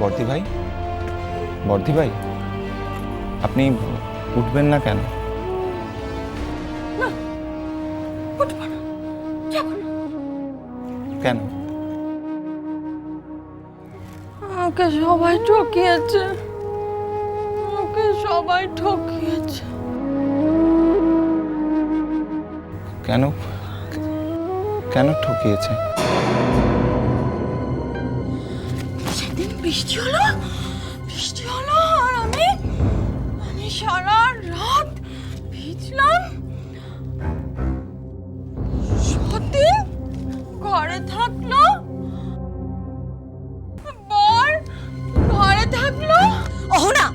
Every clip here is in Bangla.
বর্দি ভাই, বর্দি ভাই, আপনি উঠবেন না কেন? না, উঠবো না, যাবো না। কেন? আমাকে সবাই ঠকিয়েছে, আমাকে সবাই ঠকিয়েছে। কেন কেন ঠকিয়েছে? সেদিন বৃষ্টি হলো আর আমি সারা রাত ভিজলাম। সতীন ঘরে থাকলো, বর ঘরে থাকলো। অহনা,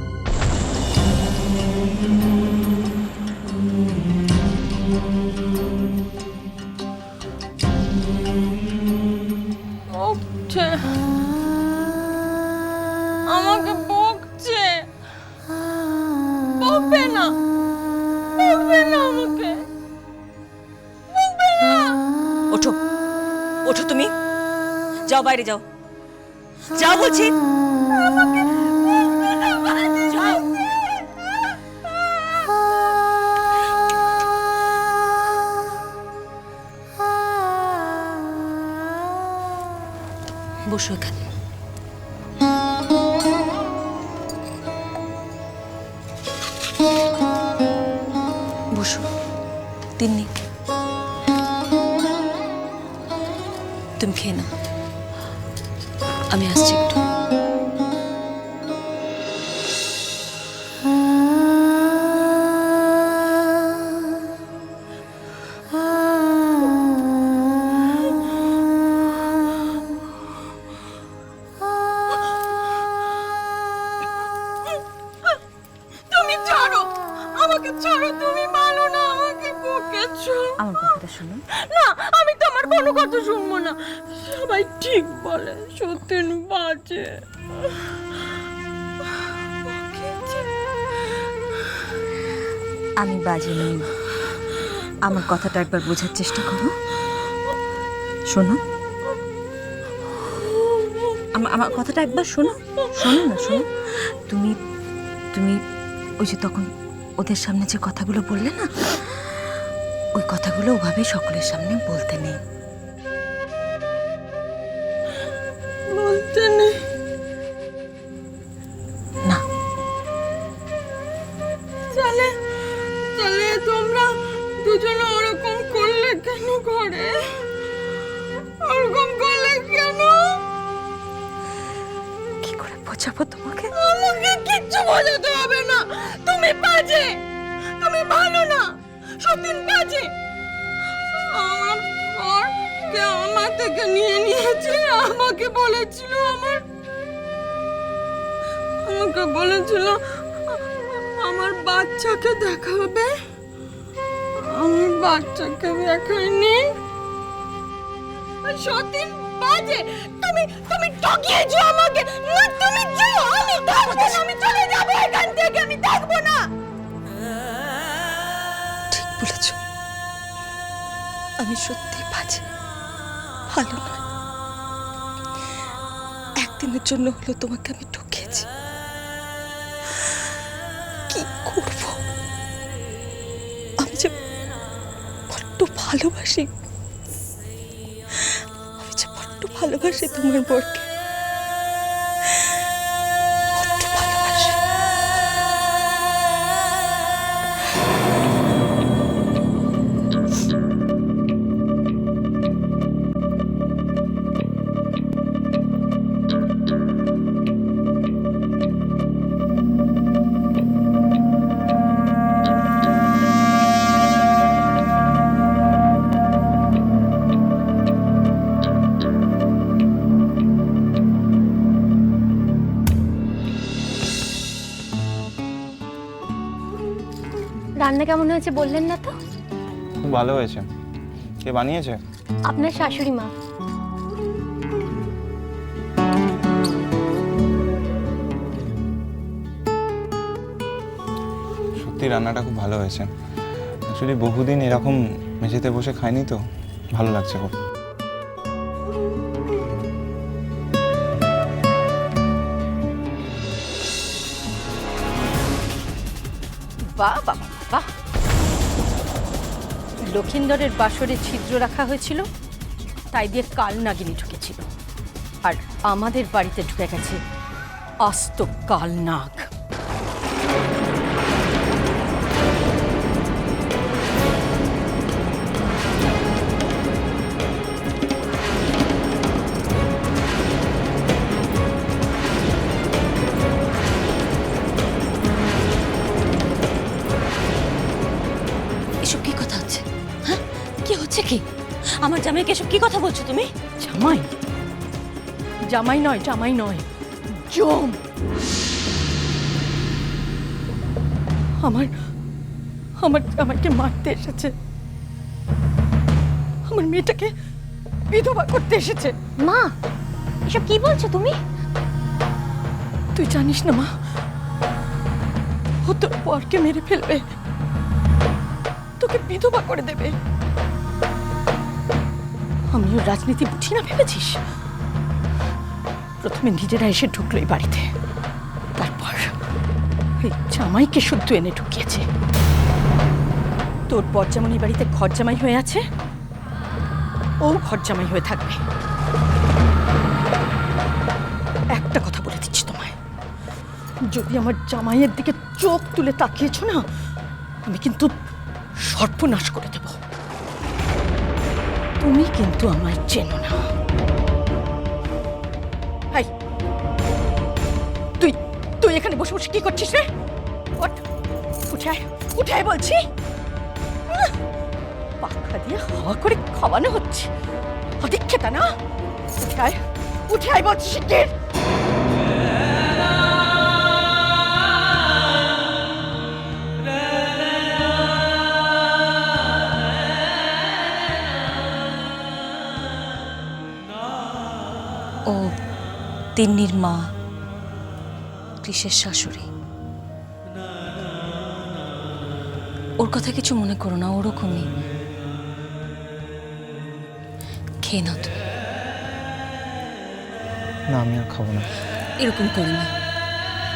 বকছে, আমাকে বকছে। বকবে না, বকবে না, আমাকে বকবে না। ওঠো, ওঠো, তুমি যাও, বাইরে যাও, যাও বলছি। আমাকে বকবে না, বাজে যাও। বসো এখানে। বসো। তিন্নি, তুমি খেয়ে নাও, আমি আসছি একটু। তুমি ছাড়ো, আমাকে ছাড়ো, তুমি ভালো না, আমাকে বকেছো। আমার কথাটা শুনো। না, আমি তোমার কোনো কথা শুনবো না। সবাই ঠিক বলে সতীন বাজে। বকেছে। আমি বাজে নই, আমার কথাটা একবার বোঝার চেষ্টা করো। শোনো, আমার কথাটা একবার শোনো, শোনো না, শোনো। তুমি তুমি ওই যে তখন ওদের সামনে যে কথাগুলো বললে না, ওই কথাগুলো ওভাবে সকলের সামনে বলতে নেই। বলতে নেই? না। চলে চলে, তোমরা দুজনে ওরকম করলে কেন? ঘরে ওরকম করলে কেন? কি করে বোঝাবো তোমাকে? আমাকে কিচ্ছু বোঝাতে হবে না। তুমি বাজে, তুমি ভালো না, সতীন বাজে। আমার বরকে আমার থেকে নিয়ে নিয়েছে। আমাকে বলেছিল আমার বাচ্চাকে দেখাবে। আমার বাচ্চাকে দেখায়নি। সতীন বাজে। তুমি ঠকিয়েছো আমাকে। না, তুমি যাও, আমি থাকবো না, আমি চলে যাবো এখান থেকে, আমি থাকবো না। ঠিক বলেছ, আমি সত্যি বাজে, ভালো নয়। একদিনের জন্য হলো তোমাকে আমি ঠকিয়েছি। কি করব? আমি যে বড্ড ভালোবাসি, আমি যে বড্ড ভালোবাসি তোমার বরকে, বড্ড ভালোবাসি। রান্না কেমন হয়েছে বললেন না তো? খুব ভালো হয়েছে। কে বানিয়েছে? আপনার শাশুড়ি মা। সত্যি রান্নাটা খুব ভালো হয়েছে। অ্যাকচুয়ালি বহুদিন এরকম মেঝেতে বসে খাইনি তো, ভালো লাগছে খুব। বাহ বাহ বাহ, লক্ষিন্দরের বাসরে ছিদ্র রাখা হয়েছিল, তাই দিয়ে কাল নাগিনী ঢুকেছিল, আর আমাদের বাড়িতে ঢুকে গেছে আস্ত কাল নাগ। এসব কি কথা হচ্ছে? হ্যাঁ, কি হচ্ছে কি? আমার জামাইকে এসব কি কথা বলছো তুমি? জামাই? জামাই নয়, জামাই নয়, জম। আমার আমার আমাকে মারতে এসেছে, আমার মেয়েটাকে বিধবা করতে এসেছে। মা, এসব কি বলছো তুমি? তুই জানিস না মা, ও তোর পরকে মেরে ফেলবে, তোকে বিধবা করে দেবে। আমিও রাজনীতি বুঝি না ভেবেছিস? প্রথমে নিজেরা এসে ঢুকলো এই বাড়িতে, তারপর এই জামাইকে শুদ্ধ এনে ঢুকিয়েছে। তোর পর যেমন এই বাড়িতে ঘর জামাই হয়ে আছে, ও ঘর জামাই হয়ে থাকবে। একটা কথা বলে দিচ্ছি তোমায়, যদি আমার জামাইয়ের দিকে চোখ তুলে তাকিয়েছো না, আমি কিন্তু সর্বনাশ করে দেব। তুমি কিন্তু আমায় চেনো না। হাই, তুই তুই এখানে বসে বসে কি করছিস রে? ওঠ, উঠে আয়, উঠে আয় বলছি। পাখা দিয়ে হাওয়া করে খাওয়ানো হচ্ছে, অধিক্ষেতা না? উঠে আয়, উঠে আয় বলছি শিগগির। ও তিন্নির মা, কৃষের শাশুড়ি। ওর কথা কিছু মনে করো না, ওরকমই। খেয়ে নাও তুমি। না, আমি আর খাবো না। এরকম করো না,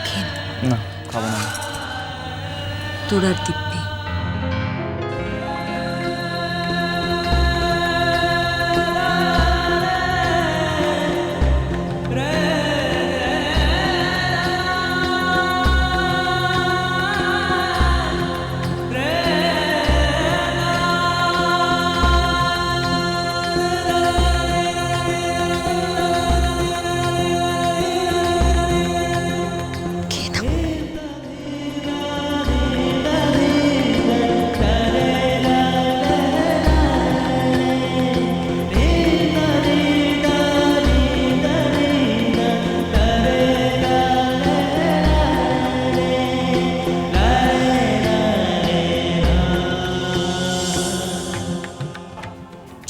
খেয়ে নাও। না, খাবো না। তোর আর দিব্যি। খেয়ে নাও।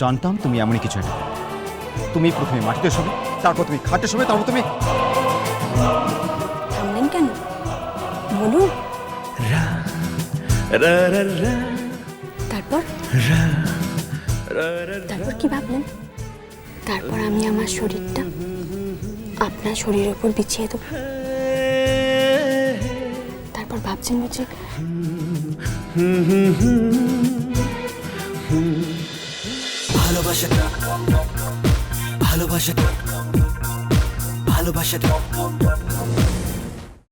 জানতাম তুমি এমনই কিছু একটা। তুমি প্রথমে মাটিতে শোবে, তারপর তুমি খাটে শোবে, তারপর তুমি। থামলেন কেন? বলুন। তারপর তারপর কি ভাবলেন? তারপর আমি আমার শরীরটা আপনার শরীরের উপর বিছিয়ে দেব, তারপর ভাবছেন বুঝি ভালোবাসাটা ভালোবাসাটা ভালোবাসাটা